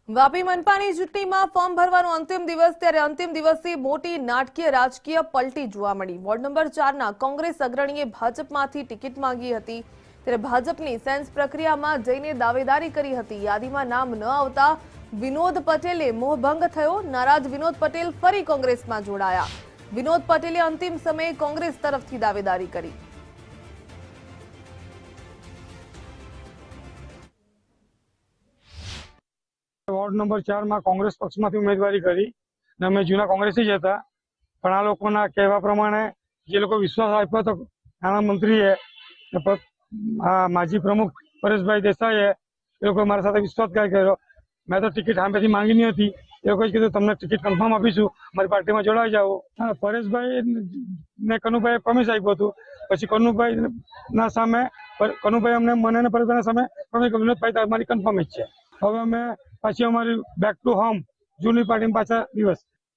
વાપી મનપાની ચૂંટણીમાં ફોર્મ ભરવાનો અંતિમ દિવસ ત્યારે અંતિમ દિવસે મોટી નાટકીય રાજકીય પલટી જોવા મળી। વોર્ડ નંબર 4ના કોંગ્રેસ અગ્રણીએ ભાજપમાંથી ટિકિટ માંગી હતી ત્યારે ભાજપની સેન્સ પ્રક્રિયામાં જઈને દાવેદારી કરી હતી। યાદીમાં નામ ન આવતા વિનોદ પટેલે મોહભંગ થયો। નારાજ વિનોદ પટેલ ફરી કોંગ્રેસમાં જોડાયા। વિનોદ પટેલે અંતિમ સમયે કોંગ્રેસ તરફથી દાવેદારી કરી। वॉर्ड नंबर 4 में कांग्रेस पक्ष में उम्मीदवारी करी ने अमे जूना कांग्रेसी ज हता पण आ लोकोना कहेवा प्रमाणे जे लोको विश्वास आप्यो तो नाणामंत्रीए माजी प्रमुख परेशभाई देसाईए ए लोकोए मारा साथे विश्वासघात कर्यो। मैं तो टिकિટ सामेथी मांगी नहीं हती। ए लोकोए कीधुं तमने टिकિટ कन्फर्म आपीशुं, अमारी पार्टी में जोड़ाई जाओ। परेशभाई ने कनुभाई प्रॉमिस आप्युं हतुं, पछी कनुभाई ना सामे कनुभाई अमने मने ने परेशभाई सामे प्रॉमिस कर्युं विनोदभाई तमारी कन्फर्म ज छे। हवे अमे पाછી અમારી બેક ટુ હોમ જૂની પાર્ટી પાછા દિવસ।